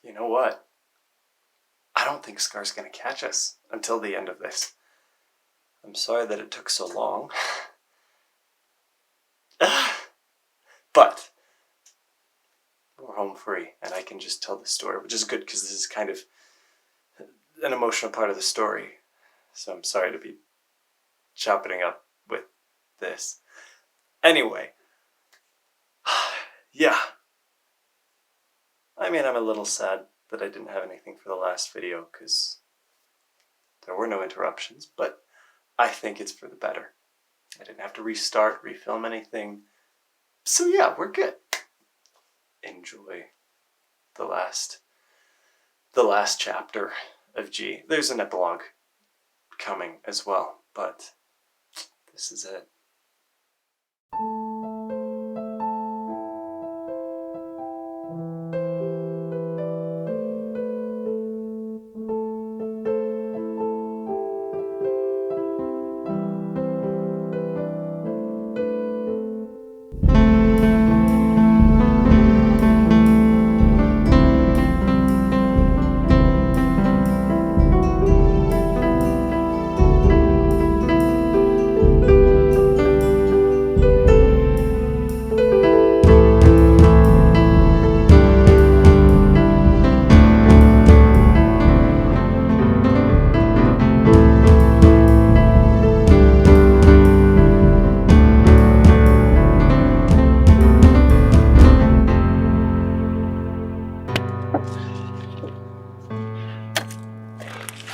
You know what? I don't think Scar's gonna catch us until the end of this. I'm sorry that it took so long. But we're home free, and I can just tell the story, which is good because this is kind of an emotional part of the story. So I'm sorry to be chopping up with this. Anyway, yeah. I mean, I'm a little sad that I didn't have anything for the last video because there were no interruptions, but I think it's for the better. I didn't have to restart, refilm anything. So yeah, we're good. Enjoy the last chapter of G. There's an epilogue coming as well, but this is it.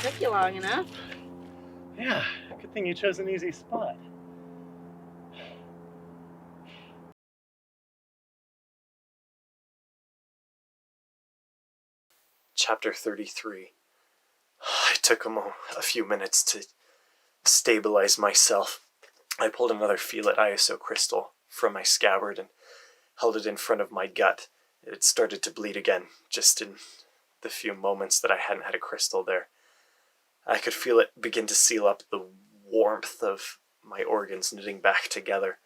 Took you long enough. Yeah, good thing you chose an easy spot. Chapter 33. I took a few minutes to stabilize myself. I pulled another Feelit ISO crystal from my scabbard and held it in front of my gut. It started to bleed again, just in the few moments that I hadn't had a crystal there. I could feel it begin to seal up, the warmth of my organs knitting back together.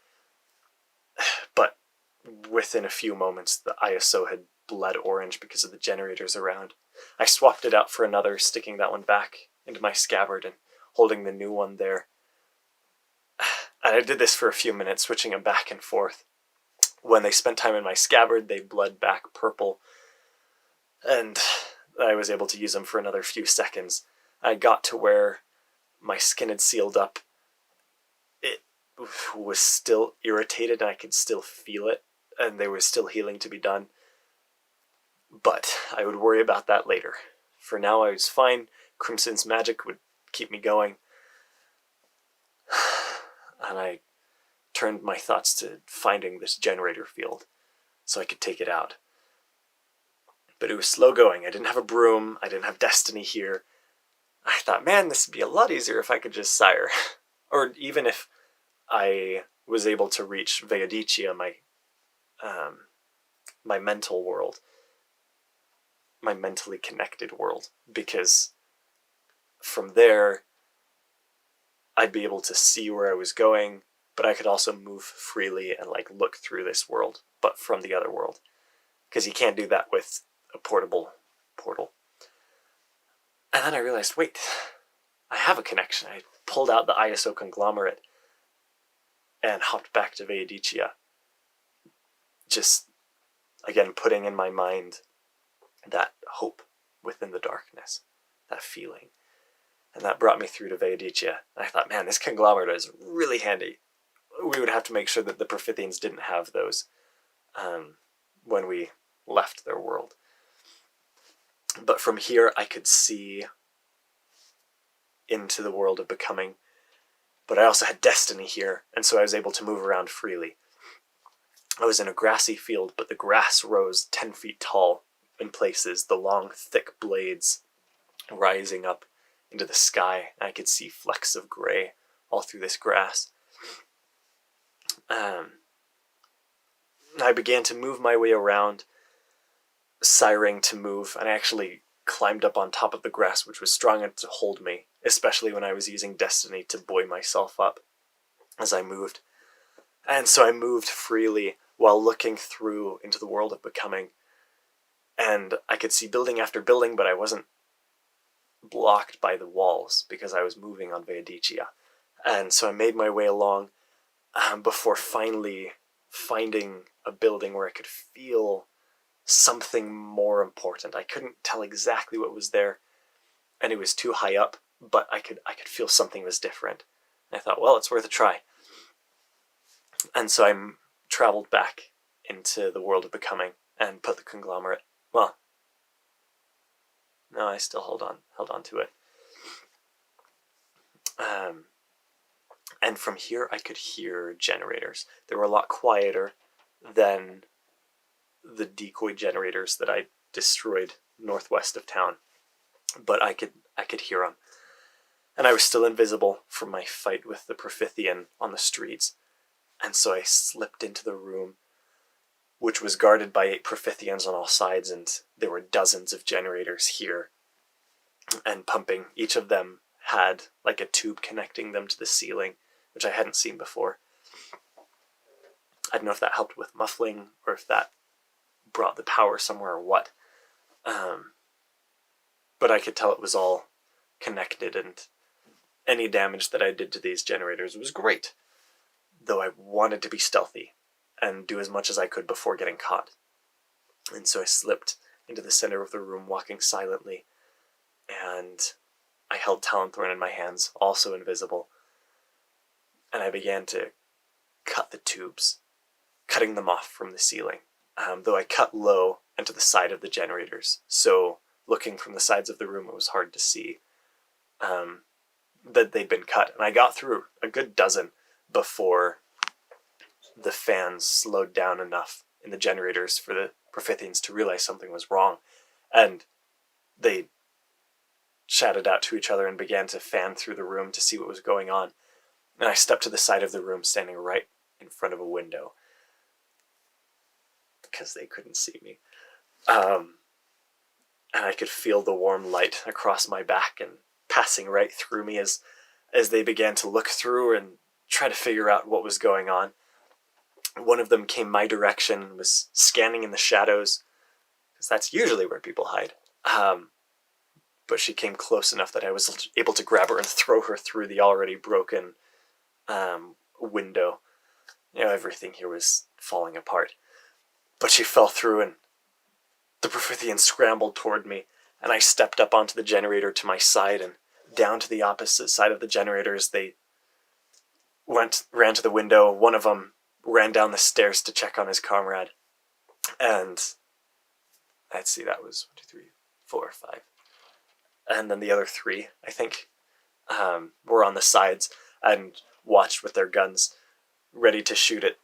But within a few moments, the ISO had bled orange because of the generators around. I swapped it out for another, sticking that one back into my scabbard and holding the new one there. And I did this for a few minutes, switching them back and forth. When they spent time in my scabbard, they bled back purple, and I was able to use them for another few seconds. I got to where my skin had sealed up. It was still irritated, and I could still feel it, and there was still healing to be done. But I would worry about that later. For now, I was fine. Crimson's magic would keep me going. And I turned my thoughts to finding this generator field so I could take it out. But it was slow going. I didn't have a broom. I didn't have destiny here. I thought, man, this would be a lot easier if I could just sire. Or even if I was able to reach Veodicia, my mental world. My mentally connected world. Because from there, I'd be able to see where I was going, but I could also move freely and look through this world, but from the other world. Because you can't do that with a portable portal. And then I realized, wait, I have a connection. I pulled out the ISO conglomerate and hopped back to Veodicia. Just, again, putting in my mind that hope within the darkness, that feeling. And that brought me through to Veodicia. I thought, man, this conglomerate is really handy. We would have to make sure that the Profithians didn't have those when we left their world. But from here, I could see into the world of becoming. But I also had destiny here, and so I was able to move around freely. I was in a grassy field, but the grass rose 10 feet tall in places, the long, thick blades rising up into the sky. I could see flecks of gray all through this grass. I began to move my way around, siring to move, and I actually climbed up on top of the grass, which was strong enough to hold me, especially when I was using destiny to buoy myself up as I moved. And so I moved freely while looking through into the world of becoming. and I could see building after building, but I wasn't blocked by the walls because I was moving on Veodicia. And so I made my way along before finally finding a building where I could feel something more important. I couldn't tell exactly what was there, and it was too high up, but I could feel something was different. And I thought, well, it's worth a try. And so I traveled back into the world of becoming and put the conglomerate. Well, no, I still held on to it. And from here, I could hear generators. They were a lot quieter than the decoy generators that I destroyed northwest of town, but I could hear them. And I was still invisible from my fight with the Profithian on the streets, and so I slipped into the room, which was guarded by 8 Profithians on all sides, and there were dozens of generators here and pumping. Each of them had like a tube connecting them to the ceiling, which I hadn't seen before. I don't know if that helped with muffling or if that brought the power somewhere or what. But I could tell it was all connected, and any damage that I did to these generators was great, though I wanted to be stealthy and do as much as I could before getting caught. And so I slipped into the center of the room, walking silently, and I held Talonthorn in my hands, also invisible, and I began to cut the tubes, cutting them off from the ceiling, though I cut low and to the side of the generators, so looking from the sides of the room it was hard to see that they'd been cut. And I got through a good dozen before the fans slowed down enough in the generators for the Profithians to realize something was wrong, and they shouted out to each other and began to fan through the room to see what was going on. And I stepped to the side of the room, standing right in front of a window, because they couldn't see me. And I could feel the warm light across my back and passing right through me as they began to look through and try to figure out what was going on. One of them came my direction and was scanning in the shadows, because that's usually where people hide. But she came close enough that I was able to grab her and throw her through the already broken window. Everything here was falling apart. But she fell through, and the Profithian scrambled toward me, and I stepped up onto the generator to my side and down to the opposite side of the generators. They ran to the window. One of them ran down the stairs to check on his comrade. And let's see, that was 1, 2, 3, 4, 5. And then the other 3, I think, were on the sides and watched with their guns, ready to shoot at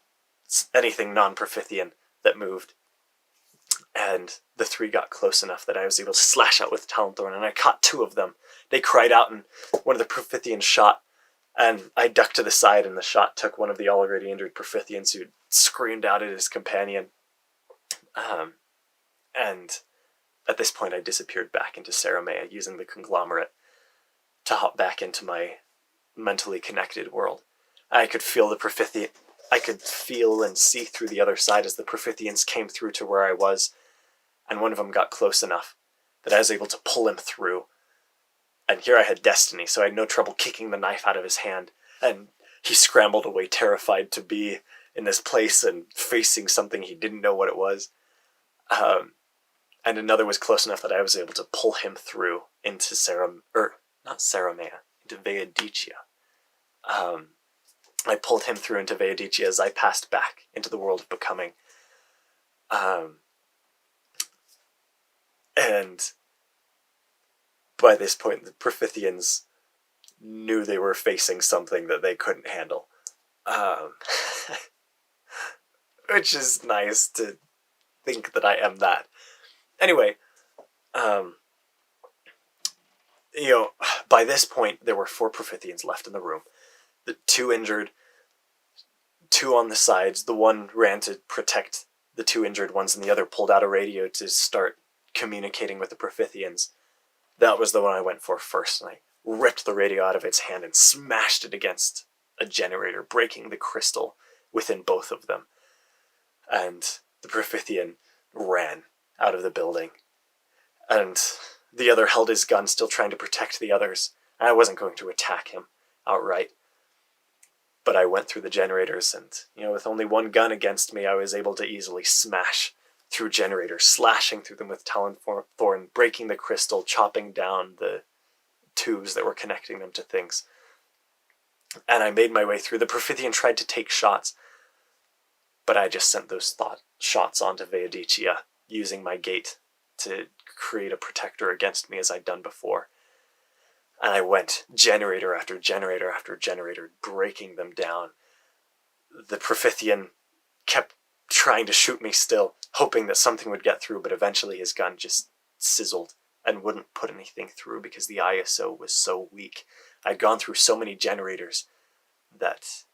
anything non-Profithian that moved. And the 3 got close enough that I was able to slash out with Talonthorn, and I caught 2 of them. They cried out, and one of the Profithians shot, and I ducked to the side, and the shot took one of the already injured Profithians, who screamed out at his companion. And at this point, I disappeared back into Saramea, using the conglomerate to hop back into my mentally connected world. I could feel the Profithian. I could feel and see through the other side as the Profithians came through to where I was, and one of them got close enough that I was able to pull him through. And here I had Destiny, so I had no trouble kicking the knife out of his hand, and he scrambled away, terrified to be in this place and facing something he didn't know what it was. And another was close enough that I was able to pull him through into into Veodicia. I pulled him through into Veodicia as I passed back into the world of becoming. And by this point, the Profithians knew they were facing something that they couldn't handle. Which is nice to think that I am that. Anyway, by this point, there were 4 Profithians left in the room. The 2 injured, 2 on the sides. The one ran to protect the 2 injured ones, and the other pulled out a radio to start communicating with the Profithians. That was the one I went for first, and I ripped the radio out of its hand and smashed it against a generator, breaking the crystal within both of them. And the Profithian ran out of the building. And the other held his gun, still trying to protect the others. And I wasn't going to attack him outright. But I went through the generators, and, with only one gun against me, I was able to easily smash through generators, slashing through them with Talon Thorn, breaking the crystal, chopping down the tubes that were connecting them to things. And I made my way through. The Profithian tried to take shots, but I just sent those shots onto Veodicia, using my gate to create a protector against me as I'd done before. And I went generator after generator after generator, breaking them down. The Profithian kept trying to shoot me still, hoping that something would get through, but eventually his gun just sizzled and wouldn't put anything through because the ISO was so weak. I'd gone through so many generators that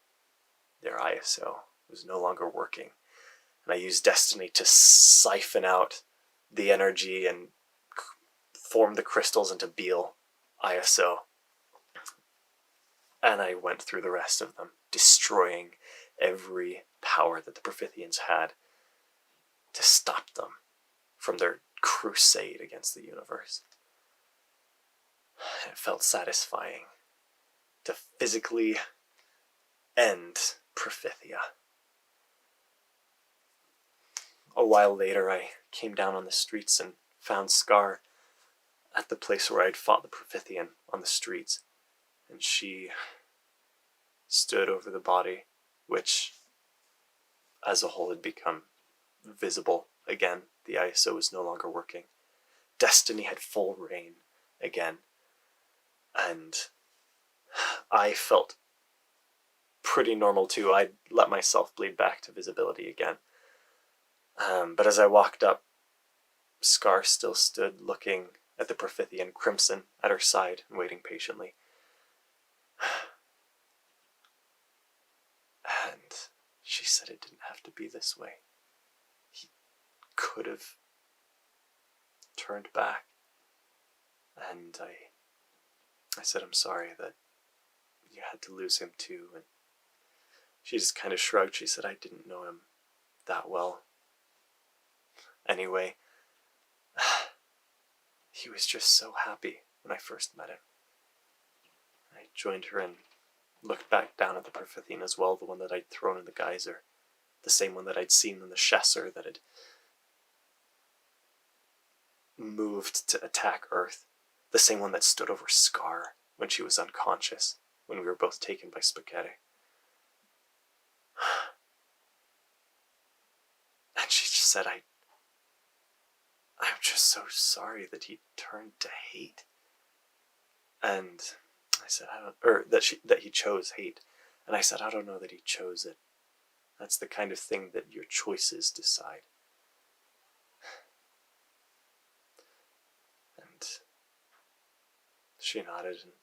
their ISO was no longer working. And I used Destiny to siphon out the energy and form the crystals into Beal ISO. And I went through the rest of them, destroying every power that the Profithians had to stop them from their crusade against the universe. It felt satisfying to physically end Profithia. A while later, I came down on the streets and found Scar at the place where I'd fought the Profithian on the streets, and she stood over the body, which as a whole had become visible again. The ISO was no longer working. Destiny had full reign again, and I felt pretty normal too. I'd let myself bleed back to visibility again. But as I walked up, Scar still stood looking at the Profithian, Crimson at her side and waiting patiently. And she said it didn't have to be this way. He could have turned back. And I said, I'm sorry that you had to lose him too. And she just kind of shrugged. She said, I didn't know him that well. Anyway, he was just so happy when I first met him. I joined her and looked back down at the Profithian as well, the one that I'd thrown in the geyser, the same one that I'd seen in the Chesser that had moved to attack Earth, the same one that stood over Scar when she was unconscious, when we were both taken by Spaghetti. And she just said, I'm just so sorry that he turned to hate. And I said, that he chose hate. And I said, I don't know that he chose it. That's the kind of thing that your choices decide. And she nodded and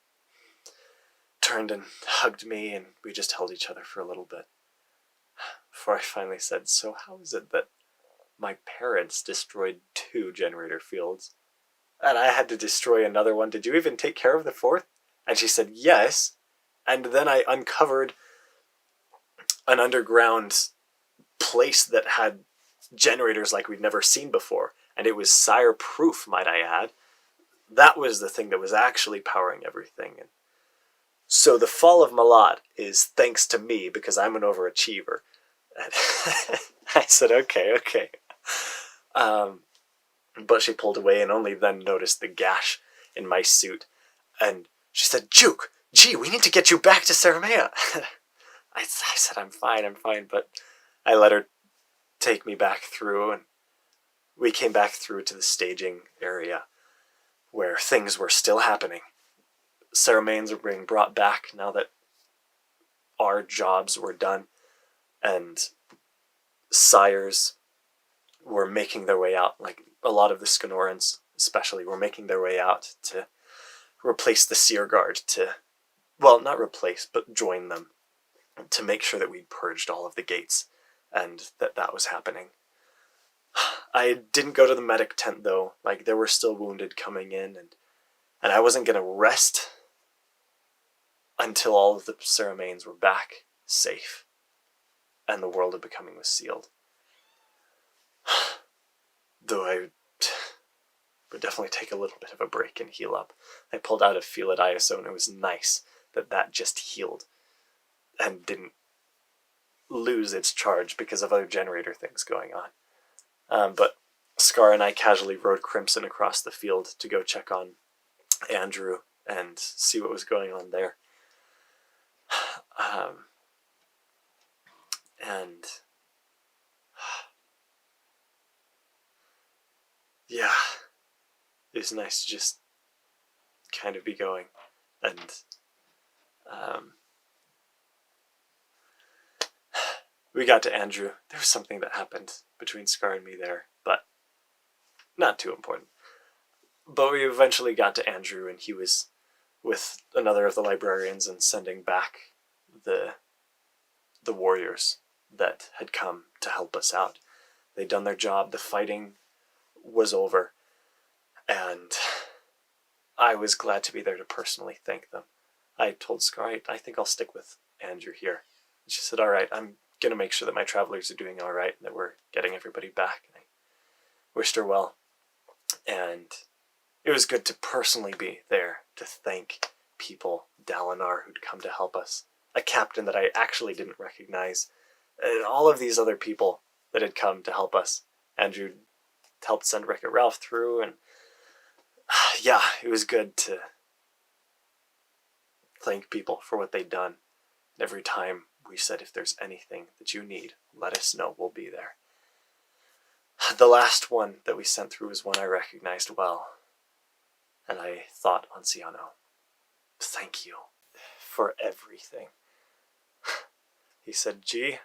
turned and hugged me, and we just held each other for a little bit. Before I finally said, so how is it that my parents destroyed 2 generator fields, and I had to destroy another one? Did you even take care of the 4th? And she said, yes. And then I uncovered an underground place that had generators like we'd never seen before. And it was sire-proof, might I add. That was the thing that was actually powering everything. And so the fall of Malat is thanks to me, because I'm an overachiever. And I said, okay. But she pulled away and only then noticed the gash in my suit. And she said, Juke, gee, we need to get you back to Saramea. I said, I'm fine, but I let her take me back through, and we came back through to the staging area where things were still happening. Saramaeans were being brought back now that our jobs were done, and sires were making their way out. Like a lot of the Scanorans especially were making their way out to replace the Seer Guard, not replace, but join them, to make sure that we'd purged all of the gates, and that was happening. I didn't go to the medic tent though. Like, there were still wounded coming in, and I wasn't going to rest until all of the Saramaeans were back safe and the world of becoming was sealed. though I would definitely take a little bit of a break and heal up. I pulled out a feel at ISO, and it was nice that just healed and didn't lose its charge because of other generator things going on. But Scar and I casually rode Crimson across the field to go check on Andrew and see what was going on there. And yeah, it was nice to just kind of be going. And we got to Andrew. There was something that happened between Scar and me there, but not too important. But we eventually got to Andrew, and he was with another of the librarians and sending back the warriors that had come to help us out. They'd done their job, the fighting was over, and I was glad to be there to personally thank them. I told Scar, I think I'll stick with Andrew here. And she said, all right, I'm going to make sure that my travelers are doing all right, and that we're getting everybody back. And I wished her well. And it was good to personally be there to thank people, Dalinar, who'd come to help us, a captain that I actually didn't recognize, and all of these other people that had come to help us. Andrew helped send Rick and Ralph through, and yeah, it was good to thank people for what they'd done. And every time we said, if there's anything that you need, let us know, we'll be there. The last one that we sent through was one I recognized well, and I thought Anciano, thank you for everything. He said, G,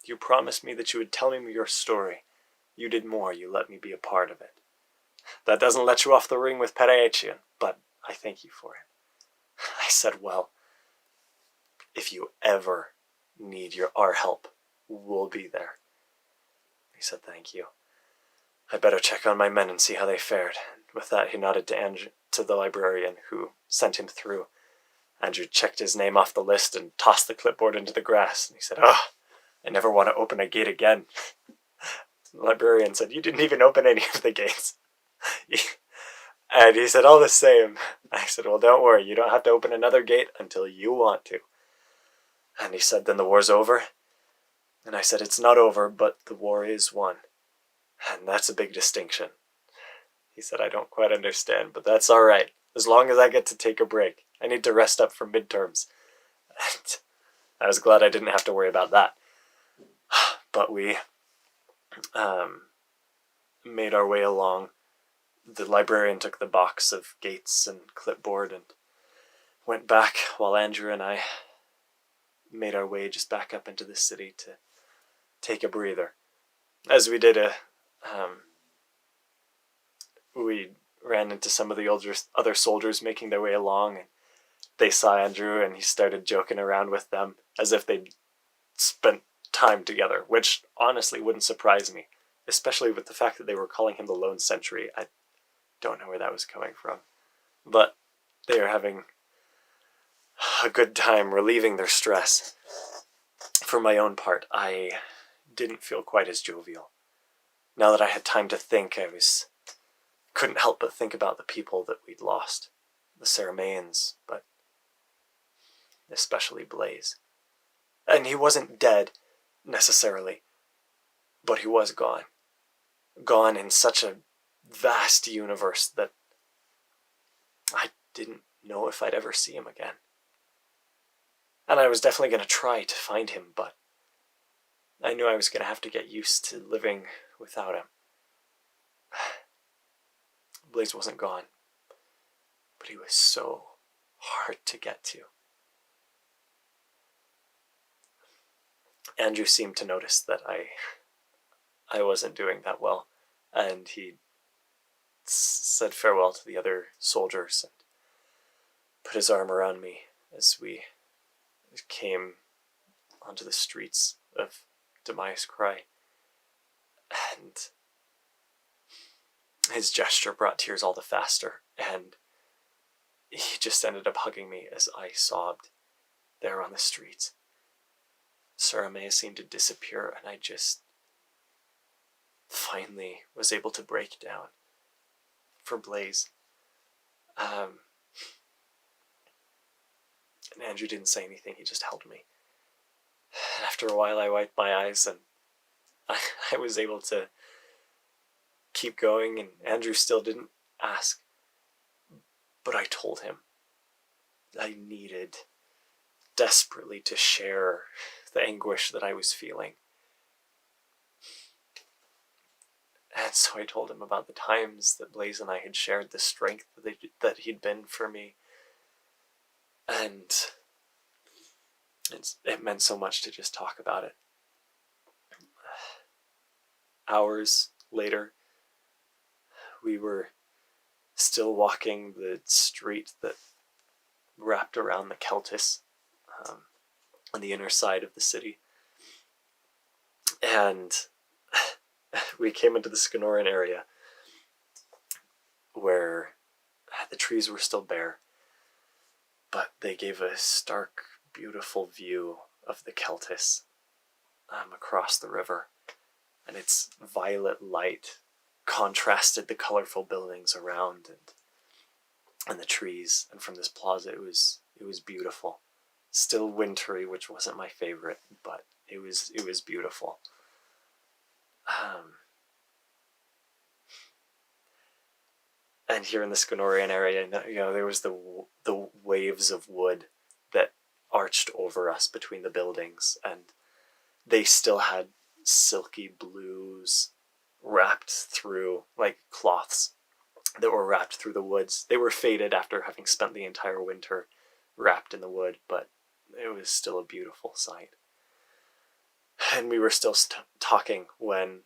you promised me that you would tell me your story. You did more, you let me be a part of it. That doesn't let you off the ring with Parachian, but I thank you for it. I said, well, if you ever need our help, we'll be there. He said, thank you. I better check on my men and see how they fared. With that, he nodded to the librarian who sent him through. Andrew checked his name off the list and tossed the clipboard into the grass. And he said, I never want to open a gate again. The librarian said, you didn't even open any of the gates. And he said, all the same. I said, well, don't worry. You don't have to open another gate until you want to. And he said, then the war's over? And I said, it's not over, but the war is won. And that's a big distinction. He said, I don't quite understand, but that's all right. As long as I get to take a break. I need to rest up for midterms. And I was glad I didn't have to worry about that. But we made our way along. The librarian took the box of gates and clipboard and went back, while Andrew and I made our way just back up into the city to take a breather. As we did, we ran into some of the other soldiers making their way along, and they saw Andrew, and he started joking around with them as if they'd spent time together, which honestly wouldn't surprise me, especially with the fact that they were calling him the Lone Sentry. I don't know where that was coming from, but they are having a good time relieving their stress. For my own part, I didn't feel quite as jovial. Now that I had time to think, couldn't help but think about the people that we'd lost, the Ceremaeans, but especially Blaze. And he wasn't dead, necessarily, but he was gone. Gone in such a vast universe that I didn't know if I'd ever see him again. And I was definitely going to try to find him, but I knew I was going to have to get used to living without him. Blaze wasn't gone, but he was so hard to get to. Andrew seemed to notice that I wasn't doing that well, and he said farewell to the other soldiers and put his arm around me as we came onto the streets of Demise Cry, and his gesture brought tears all the faster, and he just ended up hugging me as I sobbed there on the streets. Ceremea seemed to disappear, and I just finally was able to break down for Blaze. And Andrew didn't say anything, he just held me. And after a while I wiped my eyes and I was able to keep going, and Andrew still didn't ask. But I told him I needed desperately to share the anguish that I was feeling. And so I told him about the times that Blaze and I had shared the strength that he'd been for me. And it meant so much to just talk about it. Hours later, we were still walking the street that wrapped around the Celtis on the inner side of the city. And we came into the Skanoran area where the trees were still bare, but they gave a stark, beautiful view of the Celtis across the river. And its violet light contrasted the colorful buildings around and the trees. And from this plaza, it was beautiful. Still wintry, which wasn't my favorite, but it was beautiful. And here in the Scanorian area, there was the waves of wood that arched over us between the buildings, and they still had silky blues wrapped through, like cloths that were wrapped through the woods. They were faded after having spent the entire winter wrapped in the wood, but it was still a beautiful sight. And we were still talking when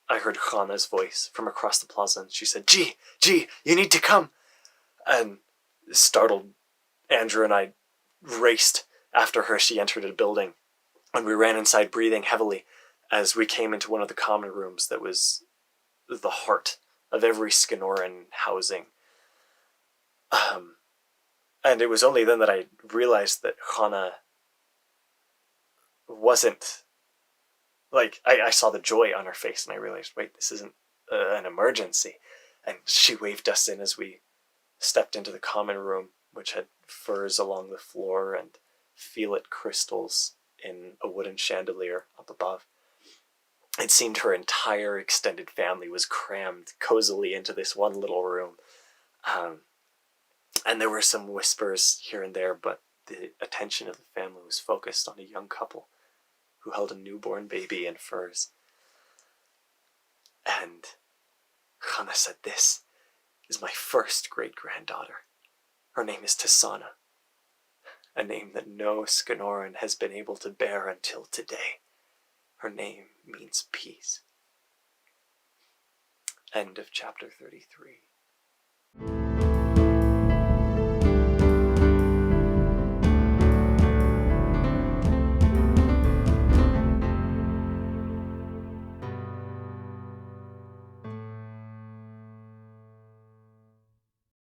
I heard Hana's voice from across the plaza, and she said, G, you need to come. And startled, Andrew and I raced after her. She entered a building, and we ran inside breathing heavily as we came into one of the common rooms that was the heart of every Skanoran housing. And it was only then that I realized that Hana wasn't, like, I saw the joy on her face, and I realized, wait, this isn't an emergency. And she waved us in as we stepped into the common room, which had furs along the floor and filet crystals in a wooden chandelier up above. It seemed her entire extended family was crammed cozily into this one little room. And there were some whispers here and there, but the attention of the family was focused on a young couple who held a newborn baby in furs. And Hana said, this is my first great-granddaughter. Her name is Tasana, a name that no Skanoran has been able to bear until today. Her name means peace. End of chapter 33.